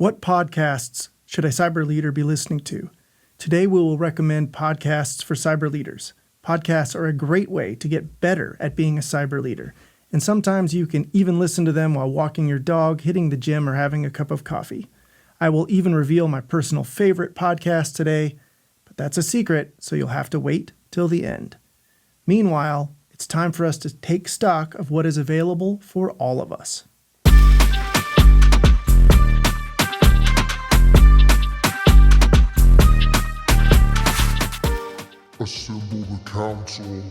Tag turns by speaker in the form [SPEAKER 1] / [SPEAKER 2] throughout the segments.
[SPEAKER 1] What podcasts should a cyber leader be listening to? Today we will recommend podcasts for cyber leaders. Podcasts are a great way to get better at being a cyber leader, and sometimes you can even listen to them while walking your dog, hitting the gym, or having a cup of coffee. I will even reveal my personal favorite podcast today, but that's a secret, so you'll have to wait till the end. Meanwhile, it's time for us to take stock of what is available for all of us.
[SPEAKER 2] Assemble the council.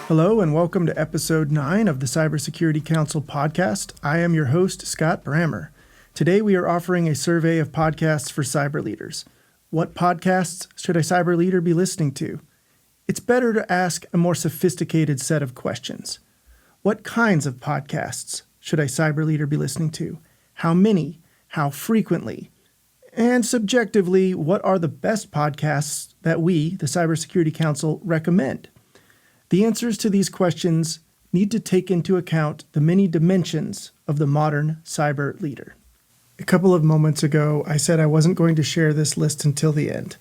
[SPEAKER 1] Hello and welcome to episode 9 of the Cybersecurity Council podcast. I am your host, Scott Brammer. Today we are offering a survey of podcasts for cyber leaders. What podcasts should a cyber leader be listening to? It's better to ask a more sophisticated set of questions. What kinds of podcasts should a cyber leader be listening to? How many? How frequently? And subjectively, what are the best podcasts that we, the Cybersecurity Council, recommend? The answers to these questions need to take into account the many dimensions of the modern cyber leader. A couple of moments ago, I said I wasn't going to share this list until the end.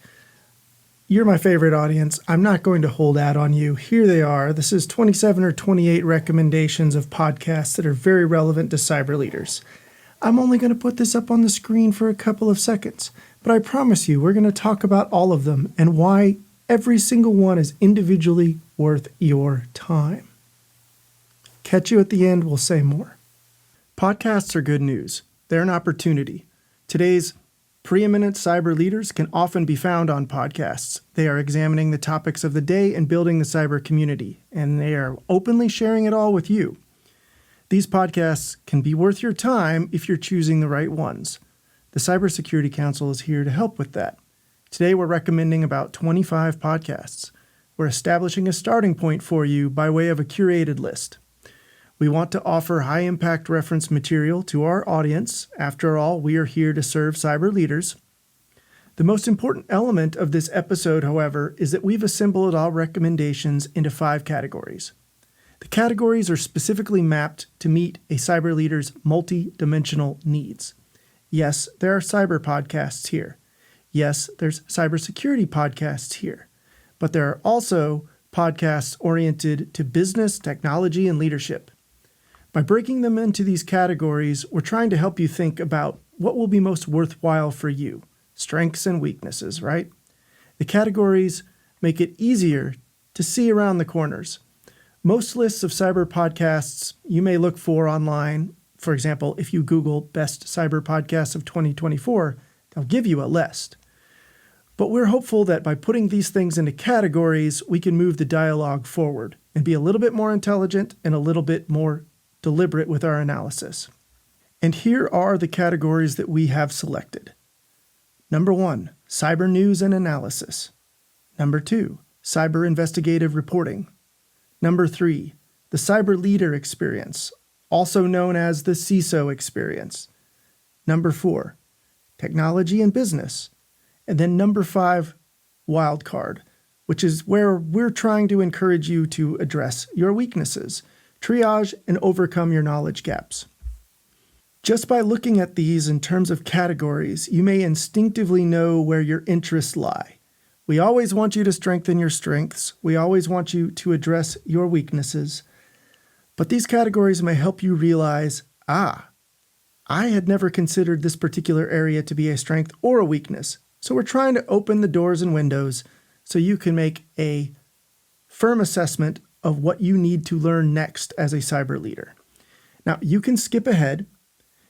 [SPEAKER 1] You're my favorite audience. I'm not going to hold out on you. Here they are. This is 27 or 28 recommendations of podcasts that are very relevant to cyber leaders. I'm only going to put this up on the screen for a couple of seconds, but I promise you we're going to talk about all of them and why every single one is individually worth your time. Catch you at the end, we'll say more. Podcasts are good news. They're an opportunity. Today's preeminent cyber leaders can often be found on podcasts. They are examining the topics of the day and building the cyber community, and they are openly sharing it all with you. These podcasts can be worth your time if you're choosing the right ones. The Cybersecurity Council is here to help with that. Today we're recommending about 25 podcasts. We're establishing a starting point for you by way of a curated list. We want to offer high-impact reference material to our audience. After all, we are here to serve cyber leaders. The most important element of this episode, however, is that we've assembled our recommendations into 5 categories. The categories are specifically mapped to meet a cyber leader's multi-dimensional needs. Yes, there are cyber podcasts here. Yes, there's cybersecurity podcasts here. But there are also podcasts oriented to business, technology, and leadership. By breaking them into these categories, we're trying to help you think about what will be most worthwhile for you. Strengths and weaknesses, right? The categories make it easier to see around the corners. Most lists of cyber podcasts you may look for online, for example, if you Google Best Cyber Podcasts of 2024, they'll give you a list. But we're hopeful that by putting these things into categories, we can move the dialogue forward and be a little bit more intelligent and a little bit more deliberate with our analysis. And here are the categories that we have selected. Number 1, cyber news and analysis. Number 2, cyber investigative reporting. Number 3, the cyber leader experience, also known as the CISO experience. Number 4, technology and business. And then number 5, wildcard, which is where we're trying to encourage you to address your weaknesses, triage, and overcome your knowledge gaps. Just by looking at these in terms of categories, you may instinctively know where your interests lie. We always want you to strengthen your strengths. We always want you to address your weaknesses. But these categories may help you realize, I had never considered this particular area to be a strength or a weakness. So we're trying to open the doors and windows so you can make a firm assessment of what you need to learn next as a cyber leader. Now, you can skip ahead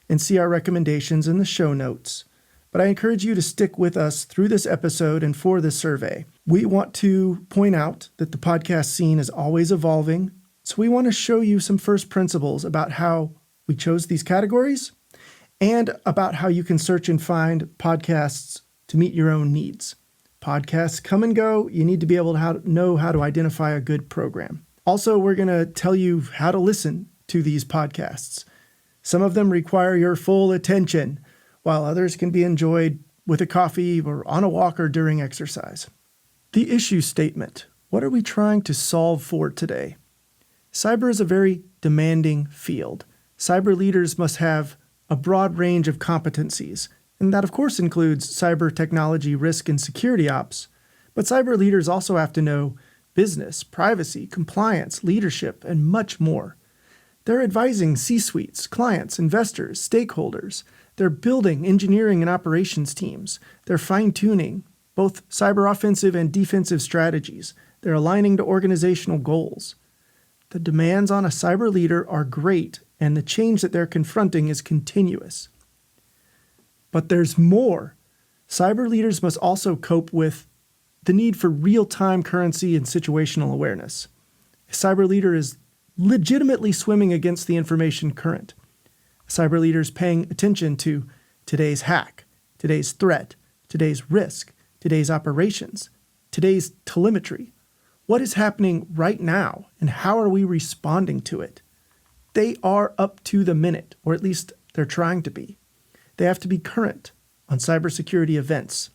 [SPEAKER 1] and see our recommendations in the show notes. But I encourage you to stick with us through this episode and for this survey. We want to point out that the podcast scene is always evolving, so we want to show you some first principles about how we chose these categories and about how you can search and find podcasts to meet your own needs. Podcasts come and go. You need to be able to know how to identify a good program. Also, we're going to tell you how to listen to these podcasts. Some of them require your full attention, while others can be enjoyed with a coffee or on a walk or during exercise. The issue statement. What are we trying to solve for today? Cyber is a very demanding field. cyber leaders must have a broad range of competencies, and that of course includes cyber technology risk and security ops. But cyber leaders also have to know business, privacy, compliance, leadership, and much more. They're advising C-suites, clients, investors, stakeholders. They're building engineering and operations teams. They're fine-tuning both cyber offensive and defensive strategies. They're aligning to organizational goals. The demands on a cyber leader are great, and the change that they're confronting is continuous. But there's more. Cyber leaders must also cope with the need for real-time currency and situational awareness. A cyber leader is legitimately swimming against the information current. A cyber leader is paying attention to today's hack, today's threat, today's risk, today's operations, today's telemetry. What is happening right now, and how are we responding to it? They are up to the minute, or at least they're trying to be. They have to be current on cybersecurity events.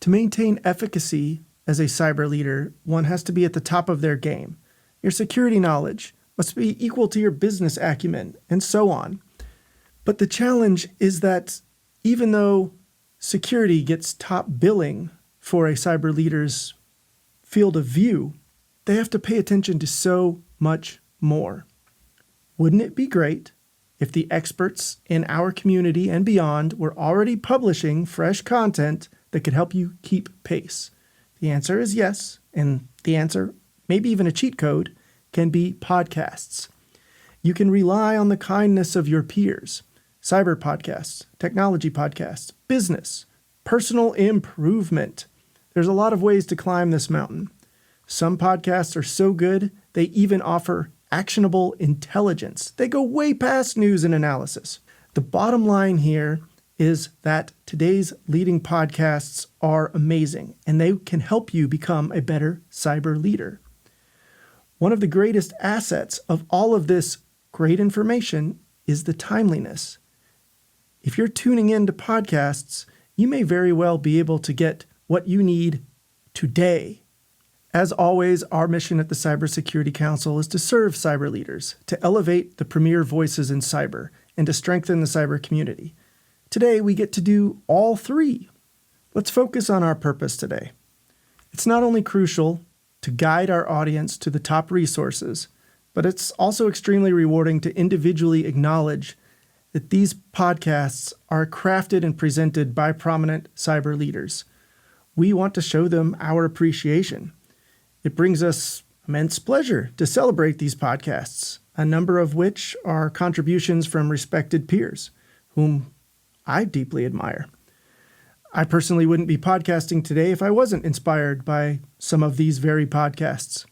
[SPEAKER 1] To maintain efficacy as a cyber leader, one has to be at the top of their game. Your security knowledge must be equal to your business acumen, and so on. But the challenge is that even though security gets top billing for a cyber leader's field of view, they have to pay attention to so much more. Wouldn't it be great if the experts in our community and beyond were already publishing fresh content that could help you keep pace? The answer is yes, and the answer, maybe even a cheat code, can be podcasts. You can rely on the kindness of your peers. Cyber podcasts, technology podcasts, business, personal improvement. There's a lot of ways to climb this mountain. Some podcasts are so good, they even offer actionable intelligence. They go way past news and analysis. The bottom line here is that today's leading podcasts are amazing, and they can help you become a better cyber leader. One of the greatest assets of all of this great information is the timeliness. If you're tuning into podcasts, you may very well be able to get what you need today. As always, our mission at the Cybersecurity Council is to serve cyber leaders, to elevate the premier voices in cyber, and to strengthen the cyber community. Today, we get to do all three. Let's focus on our purpose today. It's not only crucial to guide our audience to the top resources, but it's also extremely rewarding to individually acknowledge that these podcasts are crafted and presented by prominent cyber leaders. We want to show them our appreciation. It brings us immense pleasure to celebrate these podcasts, a number of which are contributions from respected peers, whom I deeply admire. I personally wouldn't be podcasting today if I wasn't inspired by some of these very podcasts.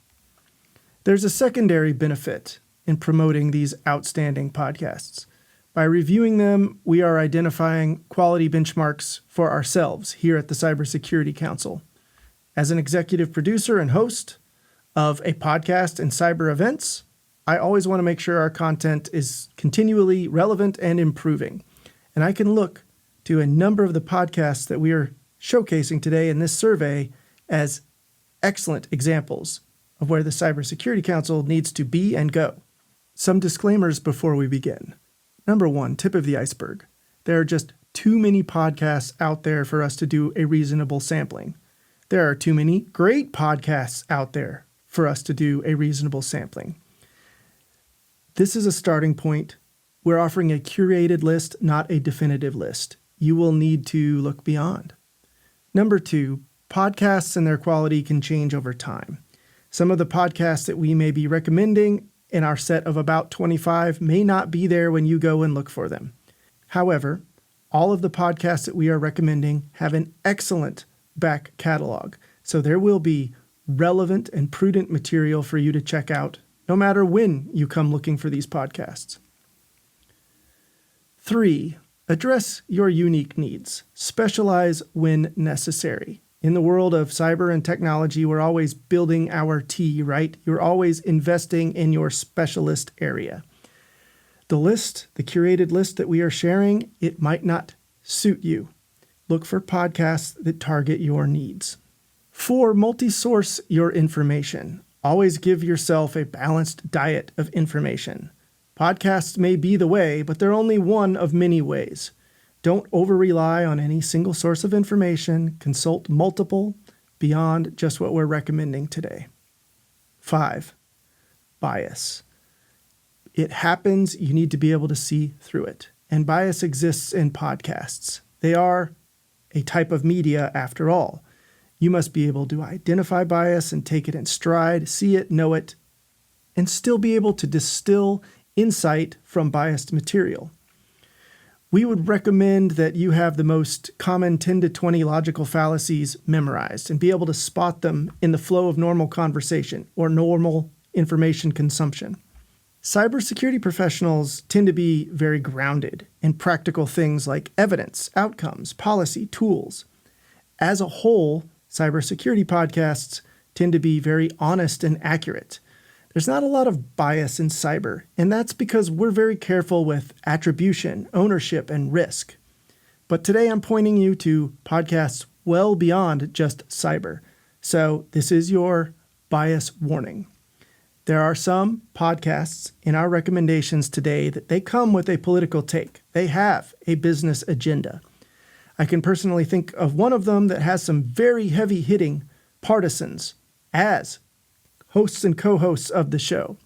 [SPEAKER 1] There's a secondary benefit in promoting these outstanding podcasts. By reviewing them, we are identifying quality benchmarks for ourselves here at the Cybersecurity Council. As an executive producer and host of a podcast and cyber events, I always want to make sure our content is continually relevant and improving. And I can look to a number of the podcasts that we are showcasing today in this survey as excellent examples of where the Cybersecurity Council needs to be and go. Some disclaimers before we begin. Number one, tip of the iceberg. There are just too many podcasts out there for us to do a reasonable sampling. There are too many great podcasts out there for us to do a reasonable sampling. This is a starting point. We're offering a curated list, not a definitive list. You will need to look beyond. Number two, podcasts and their quality can change over time. Some of the podcasts that we may be recommending in our set of about 25 may not be there when you go and look for them. However, all of the podcasts that we are recommending have an excellent back catalog, so there will be relevant and prudent material for you to check out, no matter when you come looking for these podcasts. 3. Address your unique needs. Specialize when necessary. In the world of cyber and technology, we're always building our T, right? You're always investing in your specialist area. The curated list that we are sharing, it might not suit you. Look for podcasts that target your needs. 4. Multi-source your information. Always give yourself a balanced diet of information. Podcasts may be the way, but they're only one of many ways. Don't over-rely on any single source of information. Consult multiple beyond just what we're recommending today. 5, bias. It happens. You need to be able to see through it. And bias exists in podcasts. They are a type of media after all. You must be able to identify bias and take it in stride, see it, know it, and still be able to distill insight from biased material. We would recommend that you have the most common 10 to 20 logical fallacies memorized and be able to spot them in the flow of normal conversation or normal information consumption. Cybersecurity professionals tend to be very grounded in practical things like evidence, outcomes, policy, tools. As a whole, cybersecurity podcasts tend to be very honest and accurate. There's not a lot of bias in cyber, and that's because we're very careful with attribution, ownership, and risk. But today I'm pointing you to podcasts well beyond just cyber. So this is your bias warning. There are some podcasts in our recommendations today that they come with a political take. They have a business agenda. I can personally think of one of them that has some very heavy-hitting partisans as hosts and co-hosts of the show.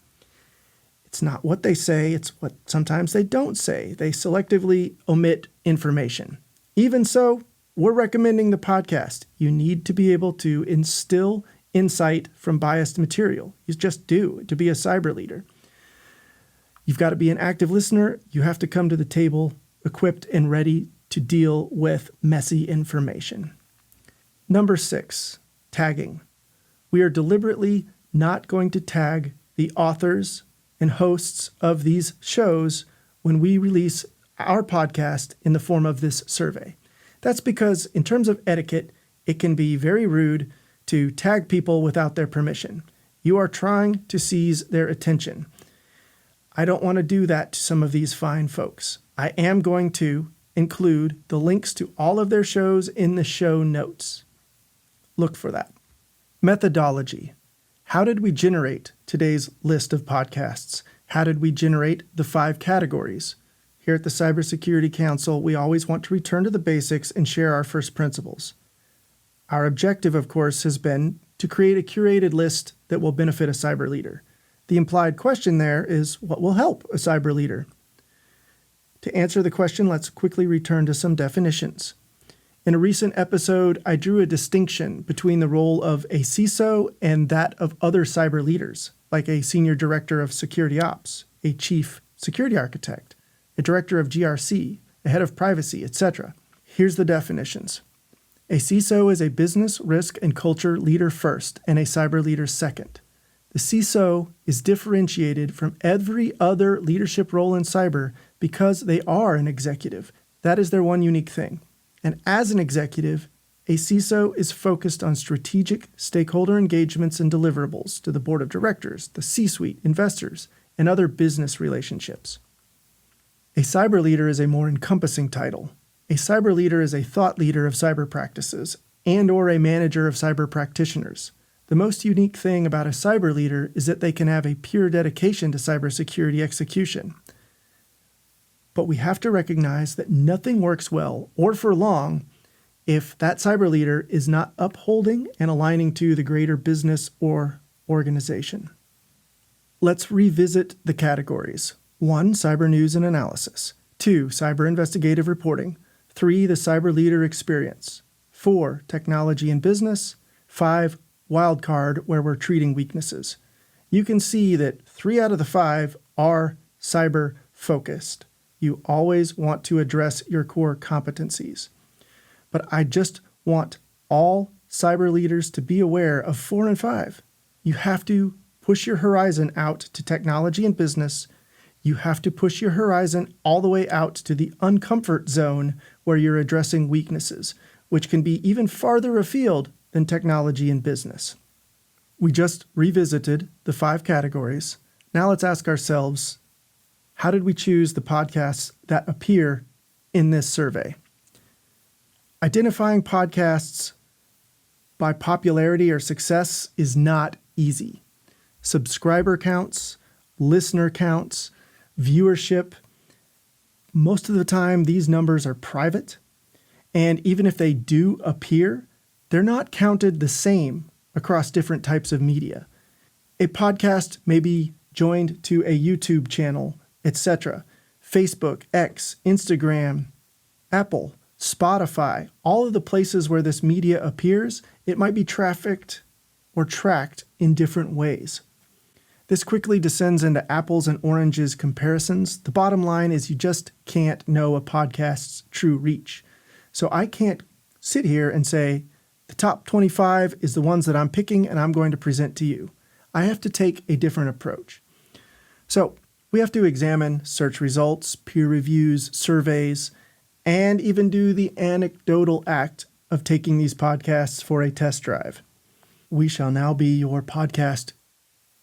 [SPEAKER 1] It's not what they say, it's what sometimes they don't say. They selectively omit information. Even so, we're recommending the podcast. You need to be able to instill insight from biased material. You just do to be a cyber leader. You've got to be an active listener. You have to come to the table equipped and ready to deal with messy information. Number 6, tagging. We are deliberately not going to tag the authors and hosts of these shows when we release our podcast in the form of this survey. That's because in terms of etiquette, it can be very rude to tag people without their permission. You are trying to seize their attention. I don't want to do that to some of these fine folks. I am going to include the links to all of their shows in the show notes. Look for that. Methodology. How did we generate today's list of podcasts? How did we generate the 5 categories? Here at the Cybersecurity Council, we always want to return to the basics and share our first principles. Our objective, of course, has been to create a curated list that will benefit a cyber leader. The implied question there is, what will help a cyber leader? To answer the question, let's quickly return to some definitions. In a recent episode, I drew a distinction between the role of a CISO and that of other cyber leaders, like a senior director of security ops, a chief security architect, a director of GRC, a head of privacy, etc. Here's the definitions. A CISO is a business, risk, and culture leader first, and a cyber leader second. The CISO is differentiated from every other leadership role in cyber because they are an executive. That is their one unique thing. And as an executive, a CISO is focused on strategic stakeholder engagements and deliverables to the board of directors, the C-suite, investors, and other business relationships. A cyber leader is a more encompassing title. A cyber leader is a thought leader of cyber practices and/or a manager of cyber practitioners. The most unique thing about a cyber leader is that they can have a pure dedication to cybersecurity execution. But we have to recognize that nothing works well or for long if that cyber leader is not upholding and aligning to the greater business or organization. Let's revisit the categories. 1, cyber news and analysis. 2, cyber investigative reporting. 3, the cyber leader experience. 4, technology and business. 5, wildcard, where we're treating weaknesses. You can see that 3 out of the 5 are cyber focused. You always want to address your core competencies. But I just want all cyber leaders to be aware of 4 and 5. You have to push your horizon out to technology and business. You have to push your horizon all the way out to the uncomfort zone where you're addressing weaknesses, which can be even farther afield than technology and business. We just revisited the 5 categories. Now let's ask ourselves, how did we choose the podcasts that appear in this survey? Identifying podcasts by popularity or success is not easy. Subscriber counts, listener counts, viewership. Most of the time, these numbers are private. And even if they do appear, they're not counted the same across different types of media. A podcast may be joined to a YouTube channel, etc. Facebook, X, Instagram, Apple, Spotify, all of the places where this media appears, it might be trafficked or tracked in different ways. This quickly descends into apples and oranges comparisons. The bottom line is you just can't know a podcast's true reach. So I can't sit here and say, the top 25 is the ones that I'm picking and I'm going to present to you. I have to take a different approach. So we have to examine search results, peer reviews, surveys, and even do the anecdotal act of taking these podcasts for a test drive. We shall now be your podcast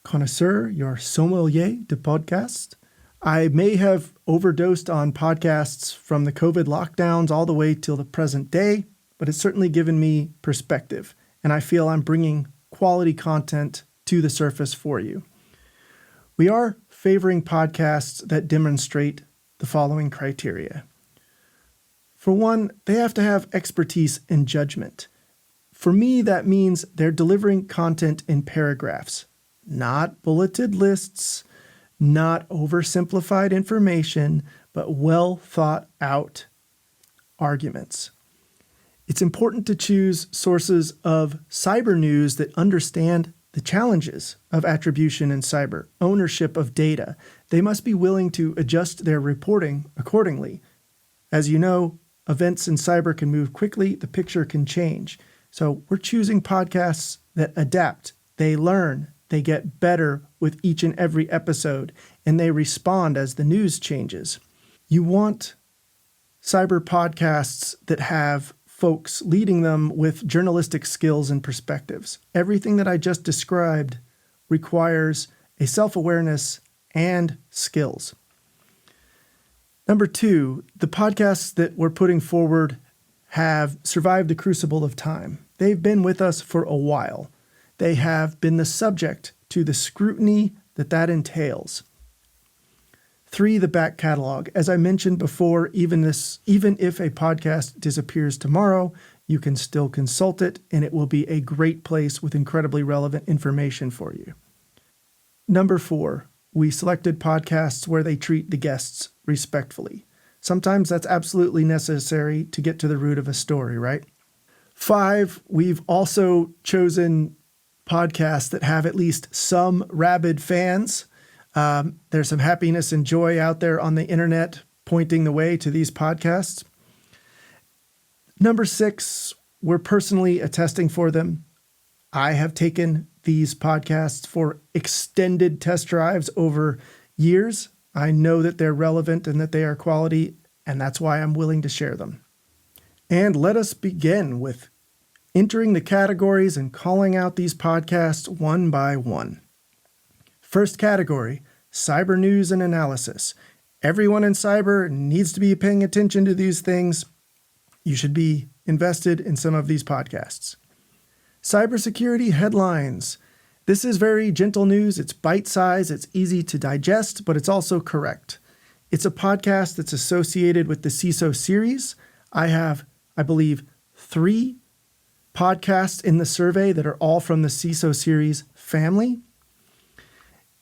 [SPEAKER 1] connoisseur, your sommelier de podcast. I may have overdosed on podcasts from the COVID lockdowns all the way till the present day, but it's certainly given me perspective, and I feel I'm bringing quality content to the surface for you. We are favoring podcasts that demonstrate the following criteria. For one, they have to have expertise and judgment. For me, that means they're delivering content in paragraphs, not bulleted lists, not oversimplified information, but well thought out arguments. It's important to choose sources of cyber news that understand the challenges of attribution in cyber, ownership of data. They must be willing to adjust their reporting accordingly. As you know, events in cyber can move quickly, the picture can change. So we're choosing podcasts that adapt, they learn, they get better with each and every episode, and they respond as the news changes. You want cyber podcasts that have folks leading them with journalistic skills and perspectives. Everything that I just described requires a self-awareness and skills. Number two, the podcasts that we're putting forward have survived the crucible of time. They've been with us for a while. They have been the subject to the scrutiny that entails. Three, the back catalog. As I mentioned before, even if a podcast disappears tomorrow, you can still consult it, and it will be a great place with incredibly relevant information for you. Number four, we selected podcasts where they treat the guests respectfully. Sometimes that's absolutely necessary to get to the root of a story, right? Five, we've also chosen podcasts that have at least some rabid fans. There's some happiness and joy out there on the internet pointing the way to these podcasts. Number six, we're personally attesting for them. I have taken these podcasts for extended test drives over years. I know that they're relevant and that they are quality, and that's why I'm willing to share them. And let us begin with entering the categories and calling out these podcasts one by one. First category, cyber news and analysis. Everyone in cyber needs to be paying attention to these things. You should be invested in some of these podcasts. Cybersecurity headlines. This is very gentle news. It's bite-sized. It's easy to digest, but it's also correct. It's a podcast that's associated with the CISO series. I have, I believe, 3 podcasts in the survey that are all from the CISO series family.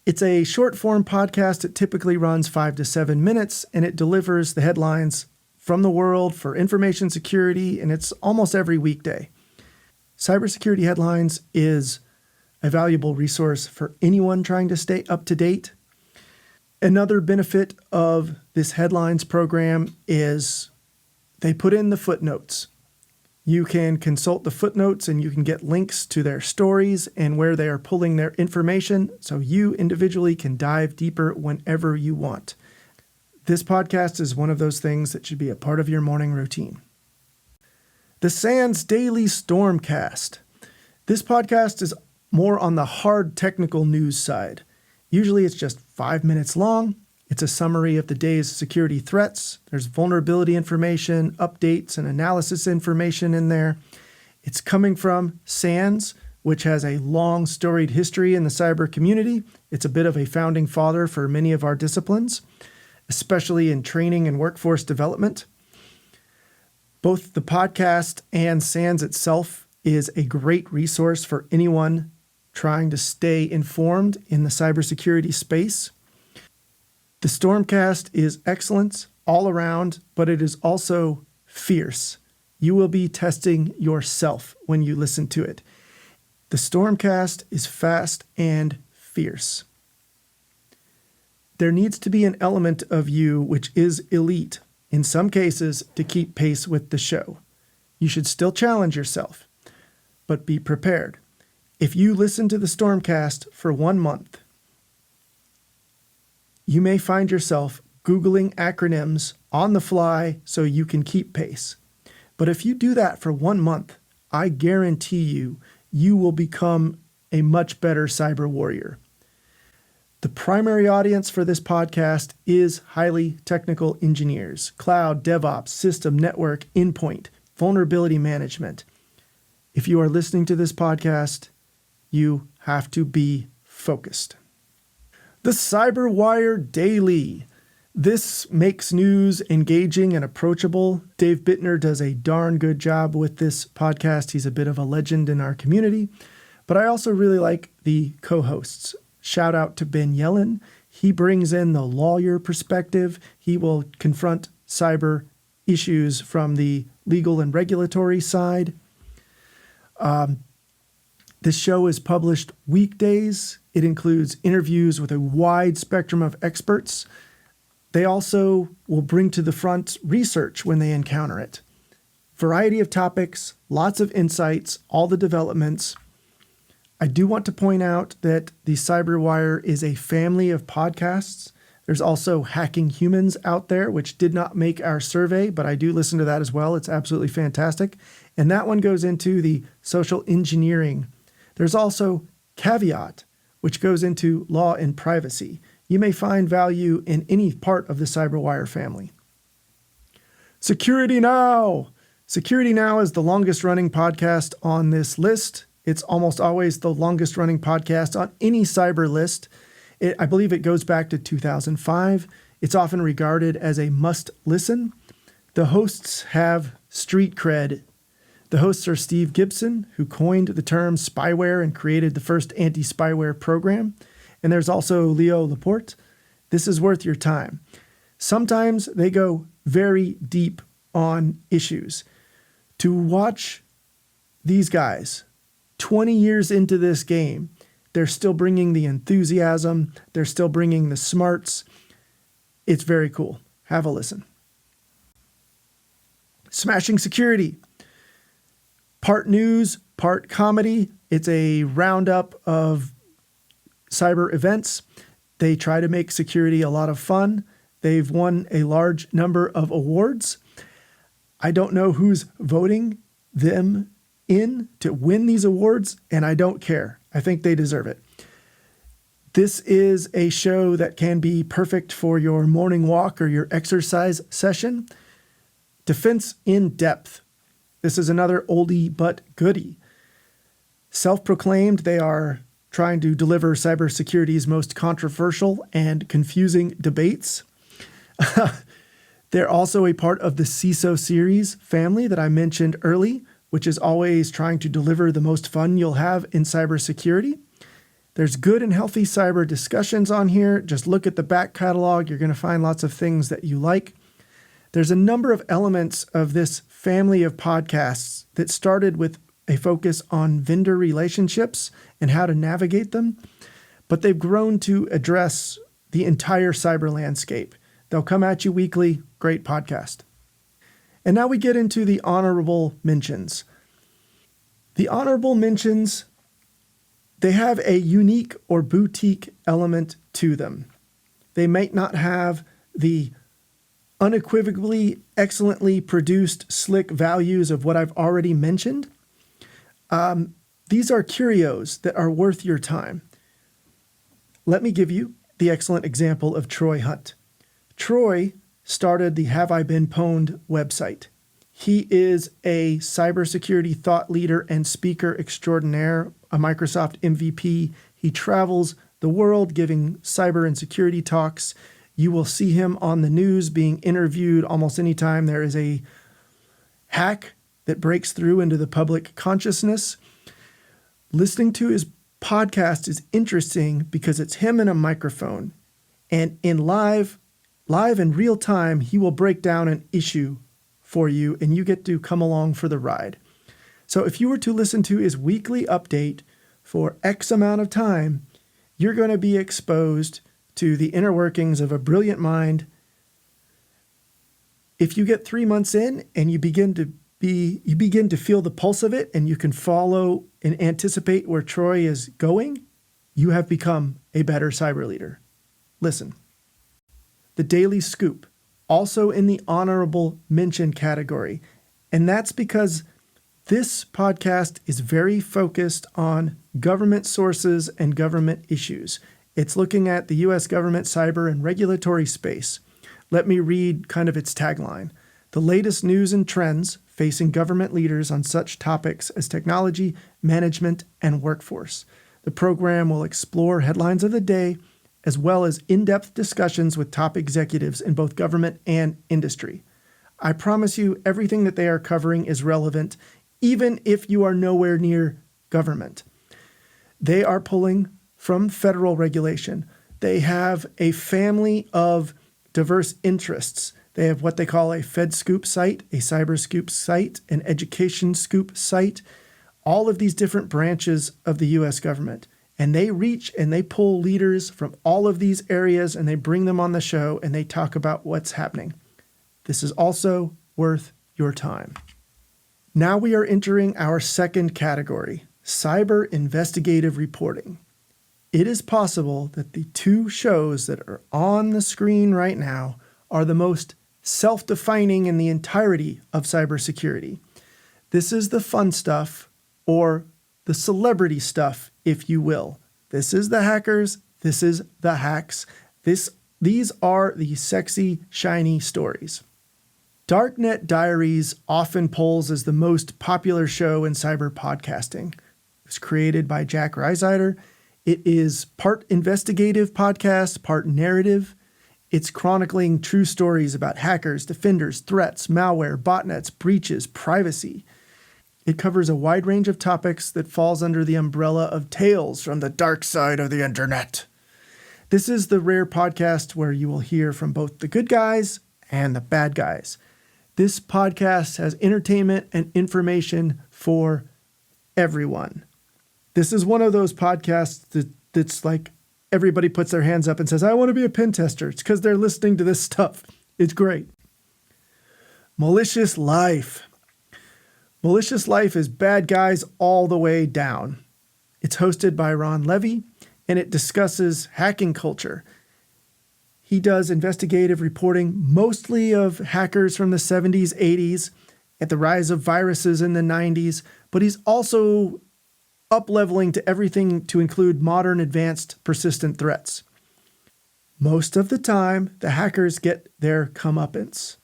[SPEAKER 1] It's a short-form podcast. It typically runs 5 to 7 minutes, and it delivers the headlines from the world for information security, and it's almost every weekday. Cybersecurity Headlines is a valuable resource for anyone trying to stay up to date. Another benefit of this headlines program is they put in the footnotes. You can consult the footnotes and you can get links to their stories and where they are pulling their information, so you individually can dive deeper whenever you want. This podcast is one of those things that should be a part of your morning routine. The SANS Daily Stormcast. This podcast is more on the hard technical news side. Usually it's just 5 minutes long. It's a summary of the day's security threats. There's vulnerability information, updates, and analysis information in there. It's coming from SANS, which has a long storied history in the cyber community. It's a bit of a founding father for many of our disciplines, especially in training and workforce development. Both the podcast and SANS itself is a great resource for anyone trying to stay informed in the cybersecurity space. The Stormcast is excellent all around, but it is also fierce. You will be testing yourself when you listen to it. The Stormcast is fast and fierce. There needs to be an element of you which is elite, in some cases, to keep pace with the show. You should still challenge yourself, but be prepared. If you listen to the Stormcast for 1 month, you may find yourself Googling acronyms on the fly so you can keep pace. But if you do that for 1 month, I guarantee you will become a much better cyber warrior. The primary audience for this podcast is highly technical engineers, cloud, DevOps, system, network, endpoint, vulnerability management. If you are listening to this podcast, you have to be focused. The CyberWire Daily. This makes news engaging and approachable. Dave Bittner does a darn good job with this podcast. He's a bit of a legend in our community. But I also really like the co-hosts. Shout out to Ben Yellen. He brings in the lawyer perspective. He will confront cyber issues from the legal and regulatory side. This show is published weekdays. It includes interviews with a wide spectrum of experts. They also will bring to the front research when they encounter it. Variety of topics, lots of insights, all the developments. I do want to point out that the CyberWire is a family of podcasts. There's also Hacking Humans out there, which did not make our survey, but I do listen to that as well. It's absolutely fantastic. And that one goes into the social engineering. There's also Caveat, which goes into law and privacy. You may find value in any part of the CyberWire family. Security Now! Security Now is the longest running podcast on this list. It's almost always the longest running podcast on any cyber list. I believe it goes back to 2005. It's often regarded as a must listen. The hosts have street cred. The hosts are Steve Gibson, who coined the term spyware and created the first anti-spyware program. And there's also Leo Laporte. This is worth your time. Sometimes they go very deep on issues. To watch these guys 20 years into this game, they're still bringing the enthusiasm. They're still bringing the smarts. It's very cool. Have a listen. Smashing Security. Part news, part comedy. It's a roundup of cyber events. They try to make security a lot of fun. They've won a large number of awards. I don't know who's voting them in to win these awards, and I don't care. I think they deserve it. This is a show that can be perfect for your morning walk or your exercise session. Defense in Depth. This is another oldie but goodie. Self-proclaimed, they are trying to deliver cybersecurity's most controversial and confusing debates. They're also a part of the CISO series family that I mentioned early, which is always trying to deliver the most fun you'll have in cybersecurity. There's good and healthy cyber discussions on here. Just look at the back catalog. You're going to find lots of things that you like. There's a number of elements of this family of podcasts that started with a focus on vendor relationships and how to navigate them, but they've grown to address the entire cyber landscape. They'll come at you weekly. Great podcast. And now we get into the honorable mentions. The honorable mentions, they have a unique or boutique element to them. They might not have the unequivocally, excellently produced, slick values of what I've already mentioned. These are curios that are worth your time. Let me give you the excellent example of Troy Hunt. Troy started the Have I Been Pwned website. He is a cybersecurity thought leader and speaker extraordinaire, a Microsoft MVP. He travels the world giving cyber and security talks. You will see him on the news being interviewed almost anytime there is a hack that breaks through into the public consciousness. Listening to his podcast is interesting because it's him and a microphone. And in live in real time, he will break down an issue for you and you get to come along for the ride. So if you were to listen to his weekly update for X amount of time, you're going to be exposed to the inner workings of a brilliant mind. If you get 3 months in and you begin to feel the pulse of it and you can follow and anticipate where Troy is going, you have become a better cyber leader. Listen. The Daily Scoop, also in the honorable mention category. And that's because this podcast is very focused on government sources and government issues. It's looking at the U.S. government cyber and regulatory space. Let me read kind of its tagline. The latest news and trends facing government leaders on such topics as technology, management, and workforce. The program will explore headlines of the day, as well as in-depth discussions with top executives in both government and industry. I promise you everything that they are covering is relevant, even if you are nowhere near government. They are pulling from federal regulation. They have a family of diverse interests. They have what they call a Fed Scoop site, a Cyber Scoop site, an Education Scoop site, all of these different branches of the U.S. government. And they reach and they pull leaders from all of these areas and they bring them on the show and they talk about what's happening. This is also worth your time. Now we are entering our second category, cyber investigative reporting. It is possible that the two shows that are on the screen right now are the most self-defining in the entirety of cybersecurity. This is the fun stuff, or the celebrity stuff, if you will. This is the hackers. This is the hacks. These are the sexy, shiny stories. Darknet Diaries often polls as the most popular show in cyber podcasting. It was created by Jack Rhysider. It is part investigative podcast, part narrative. It's chronicling true stories about hackers, defenders, threats, malware, botnets, breaches, privacy. It covers a wide range of topics that falls under the umbrella of tales from the dark side of the internet. This is the rare podcast where you will hear from both the good guys and the bad guys. This podcast has entertainment and information for everyone. This is one of those podcasts that's like everybody puts their hands up and says, I want to be a pen tester. It's because they're listening to this stuff. It's great. Malicious Life. Malicious Life is bad guys all the way down. It's hosted by Ron Levy, and it discusses hacking culture. He does investigative reporting, mostly of hackers from the 70s, 80s, at the rise of viruses in the 90s, but he's also up-leveling to everything to include modern, advanced, persistent threats. Most of the time, the hackers get their comeuppance.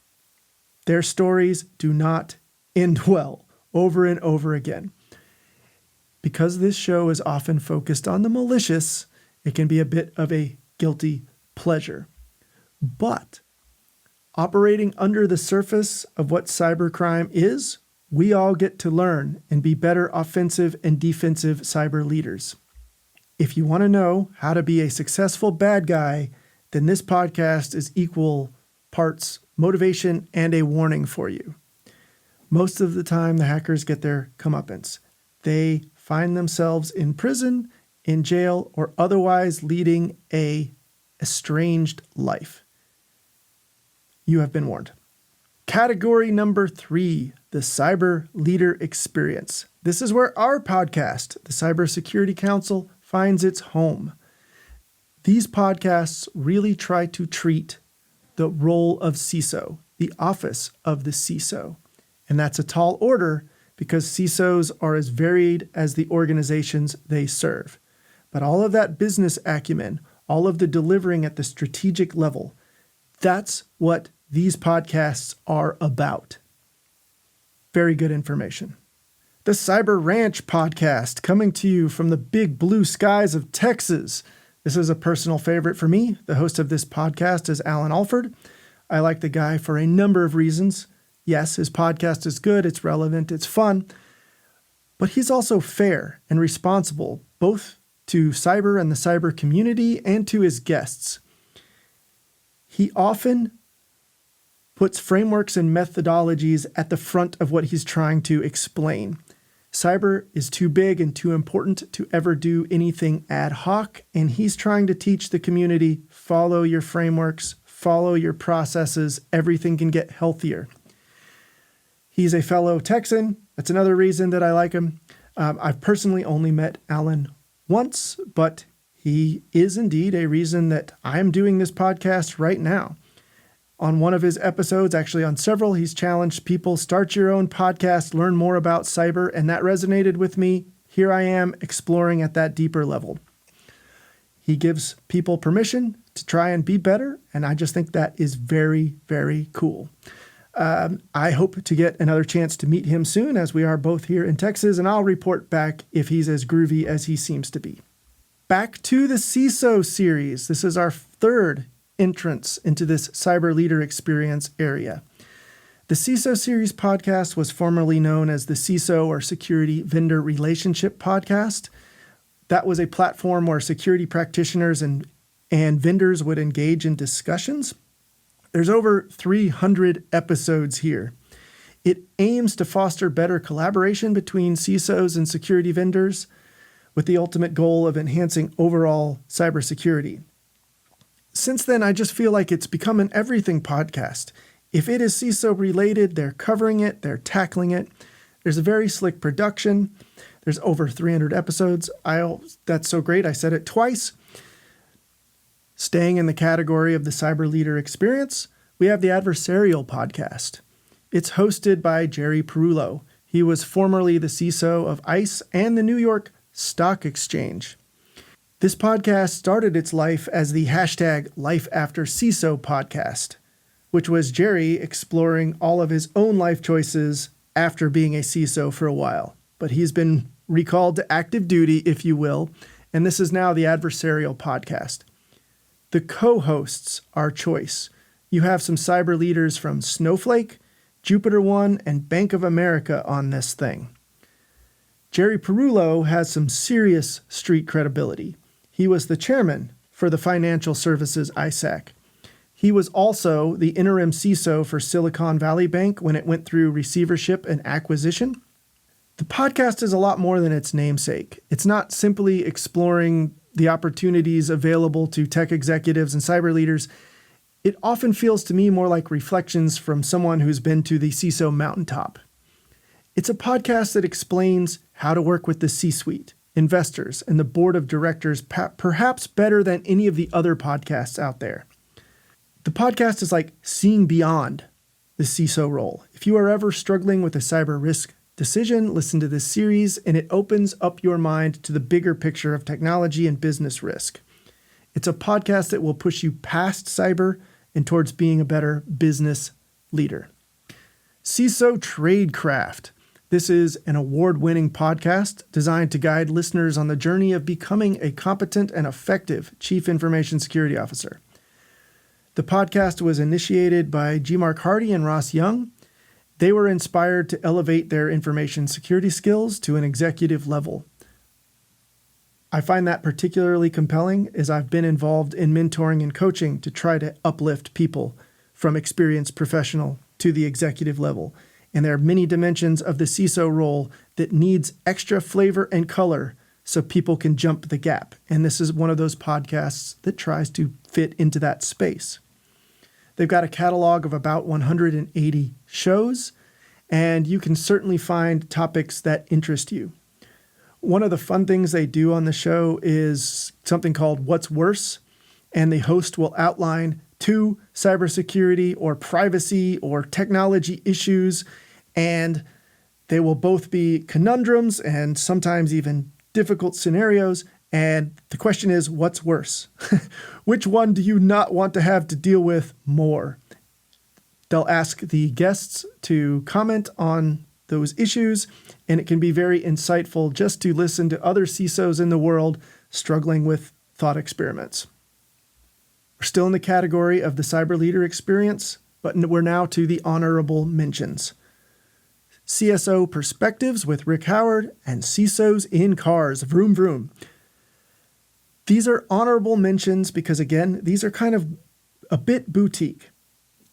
[SPEAKER 1] Their stories do not end well, over and over again. Because this show is often focused on the malicious, it can be a bit of a guilty pleasure. But operating under the surface of what cybercrime is, we all get to learn and be better offensive and defensive cyber leaders. If you want to know how to be a successful bad guy, then this podcast is equal parts motivation and a warning for you. Most of the time, the hackers get their comeuppance. They find themselves in prison, in jail, or otherwise leading a estranged life. You have been warned. Category number 3, the Cyber Leader Experience. This is where our podcast, the Cybersecurity Council, finds its home. These podcasts really try to treat the role of CISO, the office of the CISO. And that's a tall order because CISOs are as varied as the organizations they serve. But all of that business acumen, all of the delivering at the strategic level, that's what these podcasts are about. Very good information. The Cyber Ranch podcast, coming to you from the big blue skies of Texas. This is a personal favorite for me. The host of this podcast is Alan Alford. I like the guy for a number of reasons. Yes, his podcast is good, it's relevant, it's fun, but he's also fair and responsible, both to cyber and the cyber community and to his guests. He often puts frameworks and methodologies at the front of what he's trying to explain. Cyber is too big and too important to ever do anything ad hoc, and he's trying to teach the community, follow your frameworks, follow your processes, everything can get healthier. He's a fellow Texan. That's another reason that I like him. I've personally only met Alan once, but he is indeed a reason that I'm doing this podcast right now. On one of his episodes, actually on several, he's challenged people, start your own podcast, learn more about cyber, and that resonated with me. Here I am exploring at that deeper level. He gives people permission to try and be better, and I just think that is very, very cool. I hope to get another chance to meet him soon, as we are both here in Texas, and I'll report back if he's as groovy as he seems to be. Back to the CISO series. This is our third entrance into this cyber leader experience area. The CISO series podcast was formerly known as the CISO or Security Vendor Relationship Podcast. That was a platform where security practitioners and vendors would engage in discussions. There's over 300 episodes here. It aims to foster better collaboration between CISOs and security vendors with the ultimate goal of enhancing overall cybersecurity. Since then, I just feel like it's become an everything podcast. If it is CISO related, they're covering it, they're tackling it. There's a very slick production. There's over 300 episodes. That's so great. I said it twice. Staying in the category of the cyber leader experience, we have the Adversarial podcast. It's hosted by Jerry Perullo. He was formerly the CISO of ICE and the New York Stock Exchange. This podcast started its life as the hashtag Life After CISO podcast, which was Jerry exploring all of his own life choices after being a CISO for a while. But he's been recalled to active duty, if you will, and this is now the Adversarial podcast. The co-hosts are choice. You have some cyber leaders from Snowflake, Jupiter One, and Bank of America on this thing. Jerry Perullo has some serious street credibility. He was the chairman for the Financial Services ISAC. He was also the interim CISO for Silicon Valley Bank when it went through receivership and acquisition. The podcast is a lot more than its namesake. It's not simply exploring the opportunities available to tech executives and cyber leaders. It often feels to me more like reflections from someone who's been to the CISO mountaintop. It's a podcast that explains how to work with the C-suite, investors, and the board of directors perhaps better than any of the other podcasts out there. The podcast is like seeing beyond the CISO role. If you are ever struggling with a cyber risk decision, listen to this series, and it opens up your mind to the bigger picture of technology and business risk. It's a podcast that will push you past cyber and towards being a better business leader. CISO Tradecraft. This is an award-winning podcast designed to guide listeners on the journey of becoming a competent and effective Chief Information Security Officer. The podcast was initiated by G. Mark Hardy and Ross Young. They were inspired to elevate their information security skills to an executive level. I find that particularly compelling as I've been involved in mentoring and coaching to try to uplift people from experienced professional to the executive level. And there are many dimensions of the CISO role that needs extra flavor and color so people can jump the gap. And this is one of those podcasts that tries to fit into that space. They've got a catalog of about 180 shows, and you can certainly find topics that interest you. One of the fun things they do on the show is something called What's Worse, and the host will outline 2 cybersecurity or privacy or technology issues, and they will both be conundrums and sometimes even difficult scenarios. And the question is, what's worse? Which one do you not want to have to deal with more? They'll ask the guests to comment on those issues, and it can be very insightful just to listen to other CISOs in the world struggling with thought experiments. We're still in the category of the cyber leader experience, but we're now to the honorable mentions. CSO Perspectives with Rick Howard and CISOs in Cars, vroom vroom. These are honorable mentions because, again, these are kind of a bit boutique.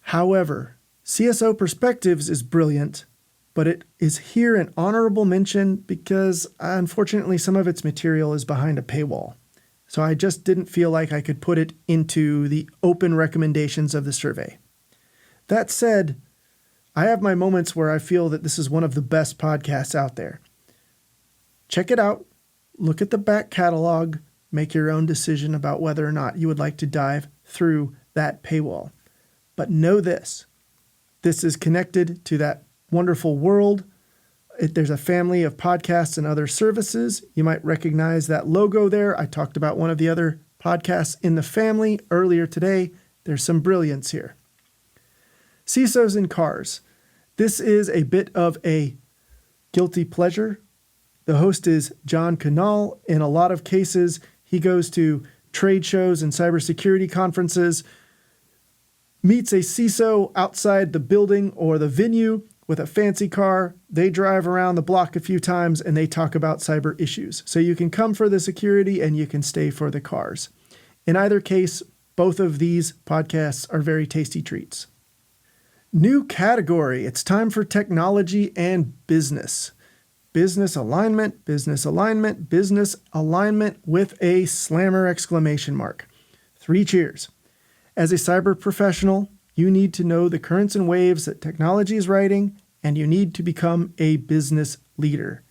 [SPEAKER 1] However, CSO Perspectives is brilliant, but it is here an honorable mention because, unfortunately, some of its material is behind a paywall. So I just didn't feel like I could put it into the open recommendations of the survey. That said, I have my moments where I feel that this is one of the best podcasts out there. Check it out, look at the back catalog, make your own decision about whether or not you would like to dive through that paywall. But know this is connected to that wonderful world. There's a family of podcasts and other services. You might recognize that logo there. I talked about one of the other podcasts in the family earlier today. There's some brilliance here. CISOs in Cars. This is a bit of a guilty pleasure. The host is John Canal. In a lot of cases, he goes to trade shows and cybersecurity conferences, meets a CISO outside the building or the venue with a fancy car. They drive around the block a few times and they talk about cyber issues. So you can come for the security and you can stay for the cars. In either case, both of these podcasts are very tasty treats. New category. It's time for technology and business. Business alignment, business alignment, business alignment with a slammer exclamation mark. 3 cheers. As a cyber professional, you need to know the currents and waves that technology is riding, and you need to become a business leader.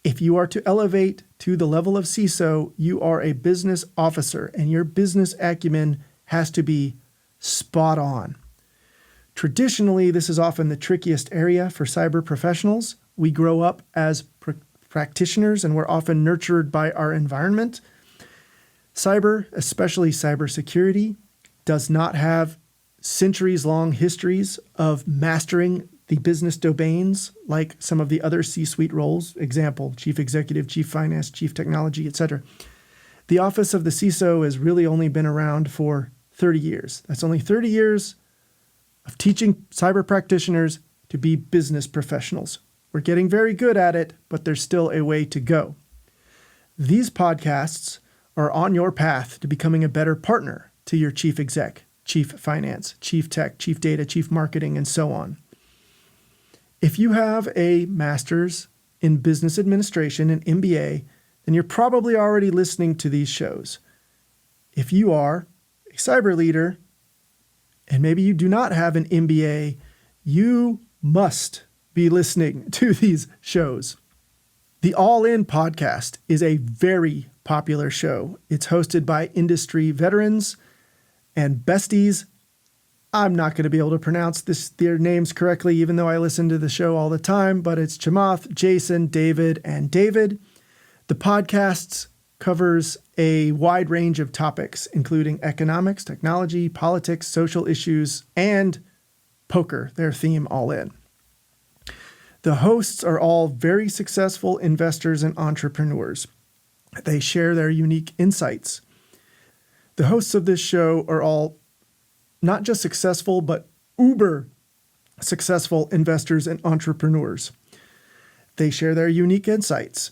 [SPEAKER 1] If you are to elevate to the level of CISO, you are a business officer, and your business acumen has to be spot on. Traditionally, this is often the trickiest area for cyber professionals. We grow up as practitioners, and we're often nurtured by our environment. Cyber, especially cybersecurity, does not have centuries-long histories of mastering the business domains like some of the other C-suite roles, example, chief executive, chief finance, chief technology, etc. The office of the CISO has really only been around for 30 years. That's only 30 years of teaching cyber practitioners to be business professionals. We're getting very good at it, but there's still a way to go. These podcasts are on your path to becoming a better partner to your chief exec, chief finance, chief tech, chief data, chief marketing, and so on. If you have a master's in business administration, an MBA, then you're probably already listening to these shows. If you are a cyber leader, and maybe you do not have an MBA, you must be listening to these shows. The All In podcast is a very popular show. It's hosted by industry veterans and besties. I'm not going to be able to pronounce their names correctly, even though I listen to the show all the time, but it's Chamath, Jason, David, and David. The podcasts covers a wide range of topics, including economics, technology, politics, social issues, and poker, their theme All In. The hosts are all very successful investors and entrepreneurs. They share their unique insights. The hosts of this show are all not just successful, but uber successful investors and entrepreneurs. They share their unique insights.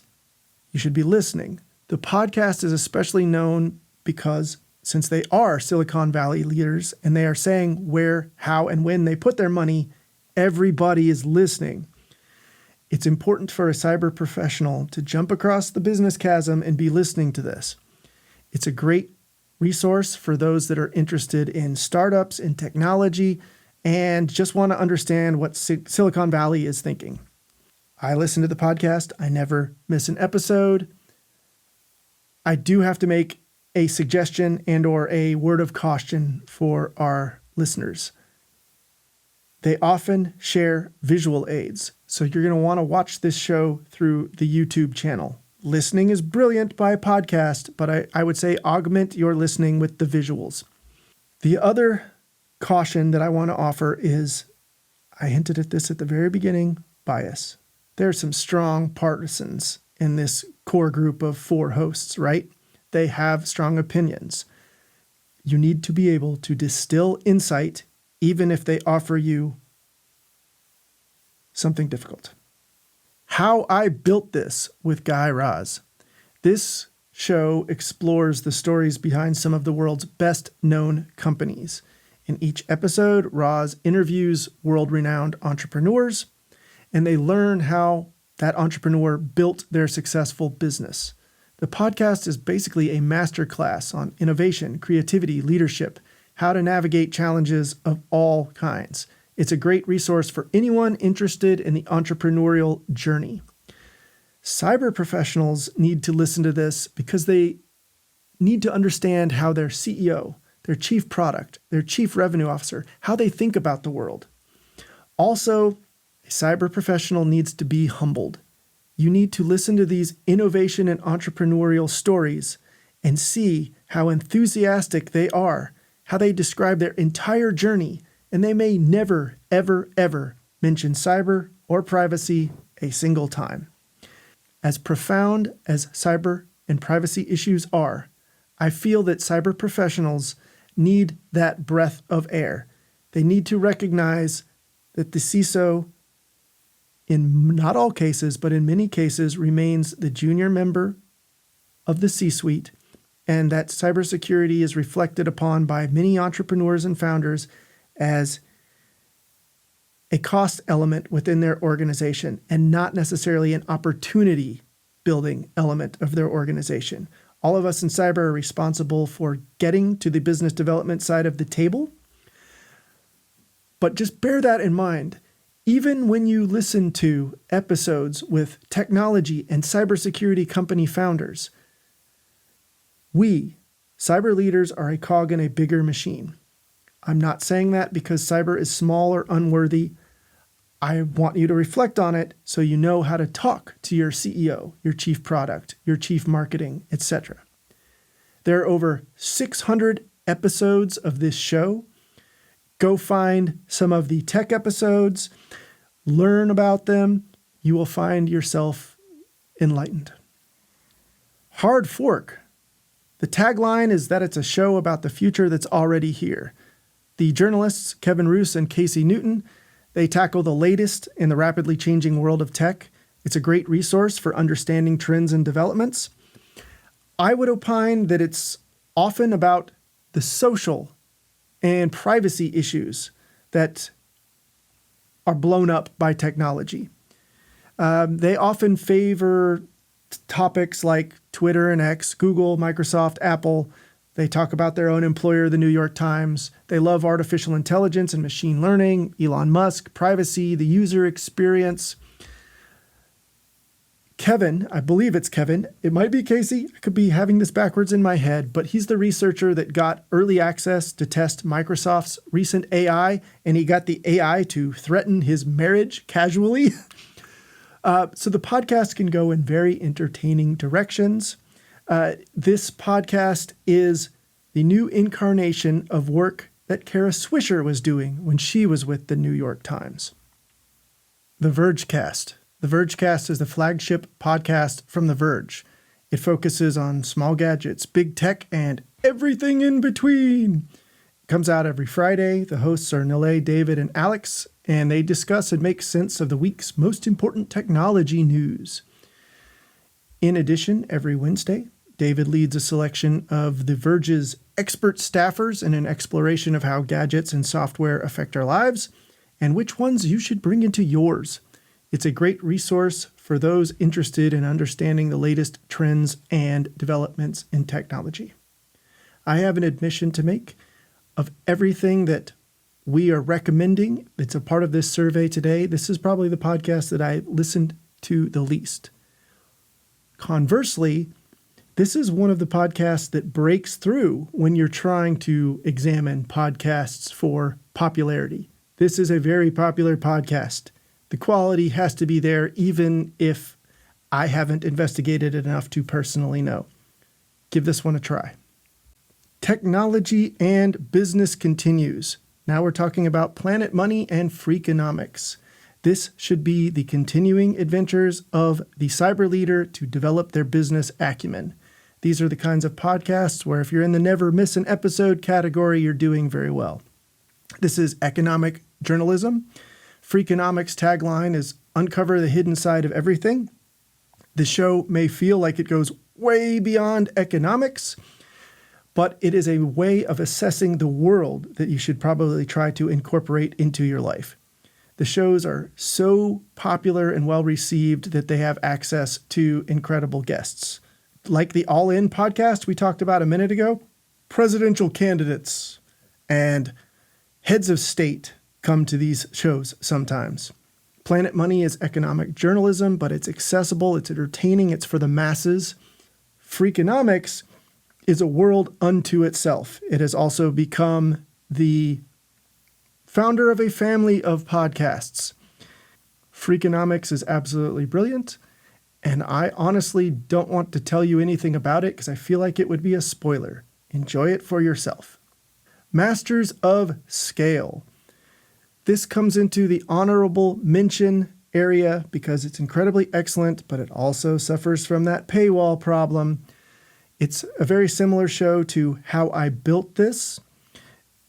[SPEAKER 1] You should be listening. The podcast is especially known because since they are Silicon Valley leaders and they are saying where, how, and when they put their money, everybody is listening. It's important for a cyber professional to jump across the business chasm and be listening to this. It's a great resource for those that are interested in startups, in technology, and just want to understand what Silicon Valley is thinking. I listen to the podcast. I never miss an episode. I do have to make a suggestion and or a word of caution for our listeners. They often share visual aids, so you're going to want to watch this show through the YouTube channel. Listening is brilliant by podcast, but I would say augment your listening with the visuals. The other caution that I want to offer is, I hinted at this at the very beginning, bias. There are some strong partisans in this core group of 4 hosts, right? They have strong opinions. You need to be able to distill insight even if they offer you something difficult. How I Built This with Guy Raz. This show explores the stories behind some of the world's best-known companies. In each episode, Raz interviews world-renowned entrepreneurs, and they learn how that entrepreneur built their successful business. The podcast is basically a masterclass on innovation, creativity, leadership, how to navigate challenges of all kinds. It's a great resource for anyone interested in the entrepreneurial journey. Cyber professionals need to listen to this because they need to understand how their CEO, their chief product, their chief revenue officer, how they think about the world. Also, a cyber professional needs to be humbled. You need to listen to these innovation and entrepreneurial stories and see how enthusiastic they are, how they describe their entire journey, and they may never, ever, ever mention cyber or privacy a single time. As profound as cyber and privacy issues are, I feel that cyber professionals need that breath of air. They need to recognize that the CISO, in not all cases, but in many cases, remains the junior member of the C-suite, and that cybersecurity is reflected upon by many entrepreneurs and founders as a cost element within their organization and not necessarily an opportunity building element of their organization. All of us in cyber are responsible for getting to the business development side of the table. But just bear that in mind. Even when you listen to episodes with technology and cybersecurity company founders, we, cyber leaders, are a cog in a bigger machine. I'm not saying that because cyber is small or unworthy. I want you to reflect on it so you know how to talk to your CEO, your chief product, your chief marketing, etc. There are over 600 episodes of this show. Go find some of the tech episodes, learn about them. You will find yourself enlightened. Hard Fork. The tagline is that it's a show about the future that's already here. The journalists, Kevin Roos and Casey Newton, they tackle the latest in the rapidly changing world of tech. It's a great resource for understanding trends and developments. I would opine that it's often about the social and privacy issues that are blown up by technology. They often favor topics like Twitter and X, Google, Microsoft, Apple. They talk about their own employer, the New York Times. They love artificial intelligence and machine learning, Elon Musk, privacy, the user experience. Kevin, I believe it's Kevin. It might be Casey. I could be having this backwards in my head, but he's the researcher that got early access to test Microsoft's recent AI, and he got the AI to threaten his marriage casually. So the podcast can go in very entertaining directions. This podcast is the new incarnation of work that Kara Swisher was doing when she was with the New York Times. The Vergecast. The Vergecast is the flagship podcast from The Verge. It focuses on small gadgets, big tech, and everything in between. It comes out every Friday. The hosts are Nile, David, and Alex, and they discuss and make sense of the week's most important technology news. In addition, every Wednesday, David leads a selection of The Verge's expert staffers in an exploration of how gadgets and software affect our lives and which ones you should bring into yours. It's a great resource for those interested in understanding the latest trends and developments in technology. I have an admission to make. Of everything that we are recommending that's a part of this survey today, this is probably the podcast that I listened to the least. Conversely, this is one of the podcasts that breaks through when you're trying to examine podcasts for popularity. This is a very popular podcast. The quality has to be there, even if I haven't investigated it enough to personally know. Give this one a try. Technology and business continues. Now we're talking about Planet Money and Freakonomics. This should be the continuing adventures of the cyber leader to develop their business acumen. These are the kinds of podcasts where if you're in the never miss an episode category, you're doing very well. This is economic journalism. Freakonomics' tagline is uncover the hidden side of everything. The show may feel like it goes way beyond economics, but it is a way of assessing the world that you should probably try to incorporate into your life. The shows are so popular and well received that they have access to incredible guests. Like the All In podcast we talked about a minute ago, presidential candidates and heads of state come to these shows sometimes. Planet Money is economic journalism, but it's accessible, it's entertaining, it's for the masses. Freakonomics is a world unto itself. It has also become the founder of a family of podcasts. Freakonomics is absolutely brilliant, and I honestly don't want to tell you anything about it because I feel like it would be a spoiler. Enjoy it for yourself. Masters of Scale. This comes into the honorable mention area because it's incredibly excellent, but it also suffers from that paywall problem. It's a very similar show to How I Built This.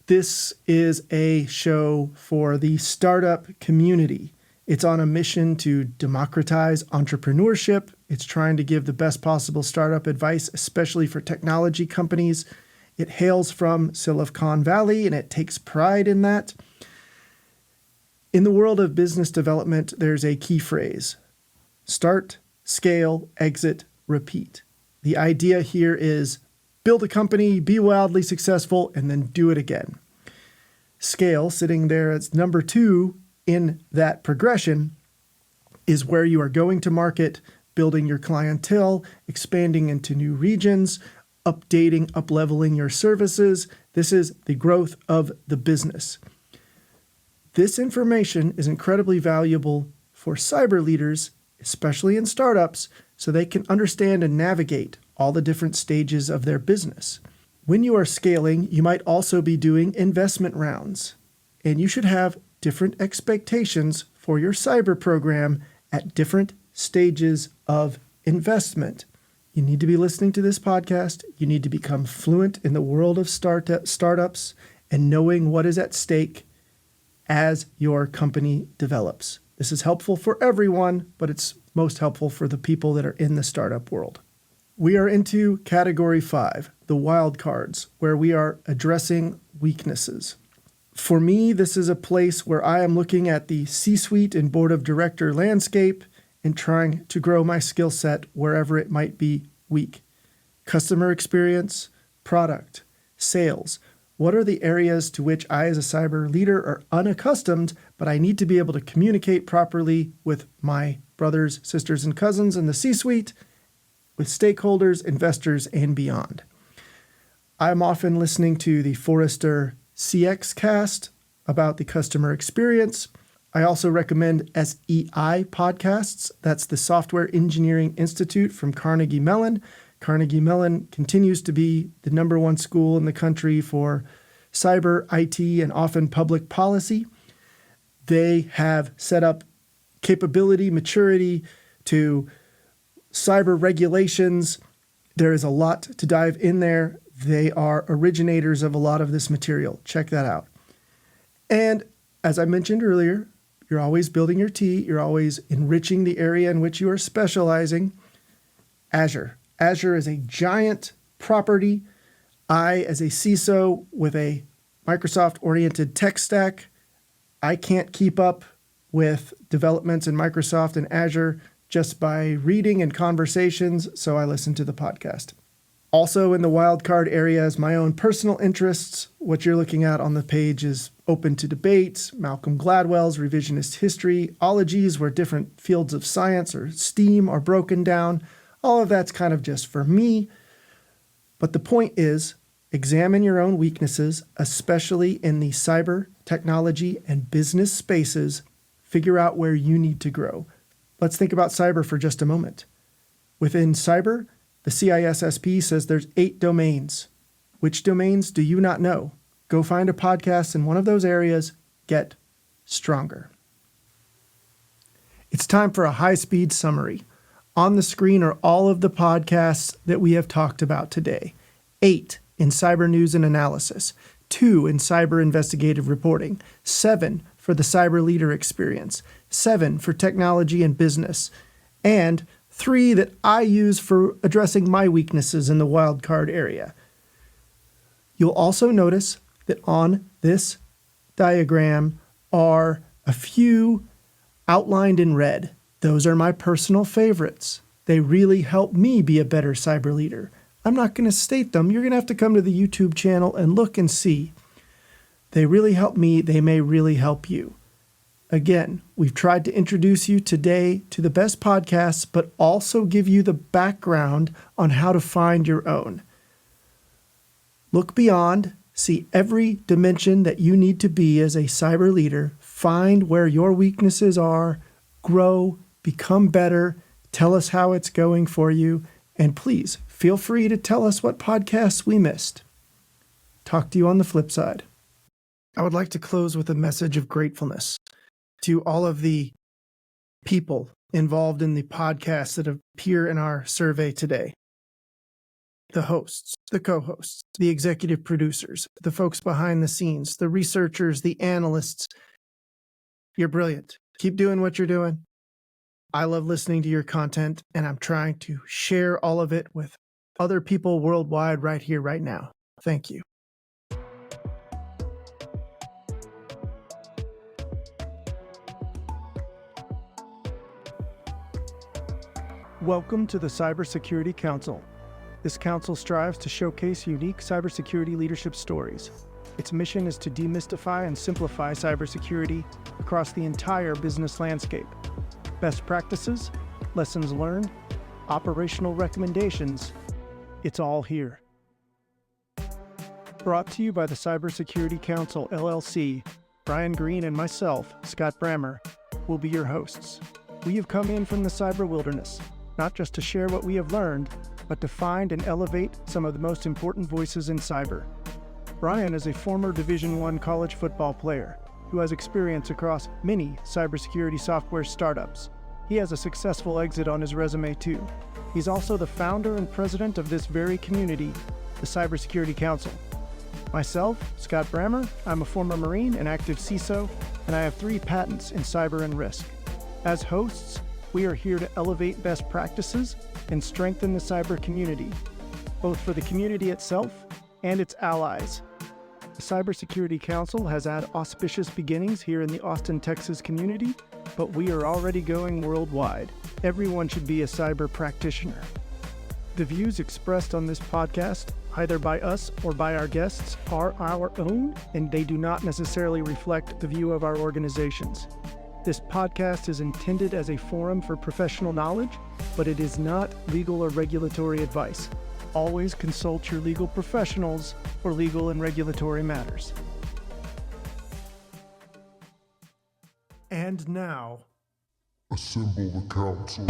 [SPEAKER 1] This is a show for the startup community. It's on a mission to democratize entrepreneurship. It's trying to give the best possible startup advice, especially for technology companies. It hails from Silicon Valley, and it takes pride in that. In the world of business development, there's a key phrase: start, scale, exit, repeat. The idea here is build a company, be wildly successful, and then do it again. Scale, sitting there as number 2 in that progression, is where you are going to market, building your clientele, expanding into new regions, updating, up-leveling your services. This is the growth of the business. This information is incredibly valuable for cyber leaders, especially in startups, so they can understand and navigate all the different stages of their business. When you are scaling, you might also be doing investment rounds, and you should have different expectations for your cyber program at different stages of investment. You need to be listening to this podcast. You need to become fluent in the world of startups and knowing what is at stake as your company develops. This is helpful for everyone, but it's most helpful for the people that are in the startup world. We are into category 5, the wild cards, where we are addressing weaknesses. For me, this is a place where I am looking at the C-suite and board of director landscape and trying to grow my skill set wherever it might be weak. Customer experience, product, sales. What are the areas to which I as a cyber leader are unaccustomed, but I need to be able to communicate properly with my brothers, sisters, and cousins in the C-suite, with stakeholders, investors, and beyond. I'm often listening to the Forrester CX cast about the customer experience. I also recommend SEI podcasts. That's the Software Engineering Institute from Carnegie Mellon. Carnegie Mellon continues to be the number 1 school in the country for cyber, IT, and often public policy. They have set up capability, maturity to cyber regulations. There is a lot to dive in there. They are originators of a lot of this material. Check that out. And as I mentioned earlier, you're always building your tea. You're always enriching the area in which you are specializing. Azure. Azure is a giant property. I, as a CISO with a Microsoft-oriented tech stack, I can't keep up with developments in Microsoft and Azure just by reading and conversations, so I listen to the podcast. Also in the wildcard area is my own personal interests. What you're looking at on the page is open to debate, Malcolm Gladwell's revisionist history, ologies where different fields of science or STEAM are broken down. All of that's kind of just for me. But the point is, examine your own weaknesses, especially in the cyber, technology, and business spaces. Figure out where you need to grow. Let's think about cyber for just a moment. Within cyber, the CISSP says there's 8 domains. Which domains do you not know? Go find a podcast in one of those areas. Get stronger. It's time for a high-speed summary. On the screen are all of the podcasts that we have talked about today. 8 in cyber news and analysis, 2 in cyber investigative reporting, 7 for the cyber leader experience, 7 for technology and business, and 3 that I use for addressing my weaknesses in the wildcard area. You'll also notice that on this diagram are a few outlined in red. Those are my personal favorites. They really help me be a better cyber leader. I'm not going to state them. You're going to have to come to the YouTube channel and look and see. They really help me. They may really help you. Again, we've tried to introduce you today to the best podcasts, but also give you the background on how to find your own. Look beyond, see every dimension that you need to be as a cyber leader, find where your weaknesses are, grow, become better, tell us how it's going for you, and please feel free to tell us what podcasts we missed. Talk to you on the flip side. I would like to close with a message of gratefulness to all of the people involved in the podcasts that appear in our survey today. The hosts, the co-hosts, the executive producers, the folks behind the scenes, the researchers, the analysts. You're brilliant. Keep doing what you're doing. I love listening to your content, and I'm trying to share all of it with other people worldwide right here, right now. Thank you. Welcome to the Cybersecurity Council. This council strives to showcase unique cybersecurity leadership stories. Its mission is to demystify and simplify cybersecurity across the entire business landscape. Best practices, lessons learned, operational recommendations, it's all here. Brought to you by the Cybersecurity Council, LLC, Brian Green and myself, Scott Brammer, will be your hosts. We have come in from the cyber wilderness, not just to share what we have learned, but to find and elevate some of the most important voices in cyber. Brian is a former Division I college football player who has experience across many cybersecurity software startups. He has a successful exit on his resume too. He's also the founder and president of this very community, the Cybersecurity Council. Myself, Scott Brammer, I'm a former Marine and active CISO, and I have 3 patents in cyber and risk. As hosts, we are here to elevate best practices and strengthen the cyber community, both for the community itself and its allies. The Cybersecurity Council has had auspicious beginnings here in the Austin, Texas community, but we are already going worldwide. Everyone should be a cyber practitioner. The views expressed on this podcast, either by us or by our guests, are our own, and they do not necessarily reflect the view of our organizations. This podcast is intended as a forum for professional knowledge, but it is not legal or regulatory advice. Always consult your legal professionals for legal and regulatory matters. And now,
[SPEAKER 2] assemble the council.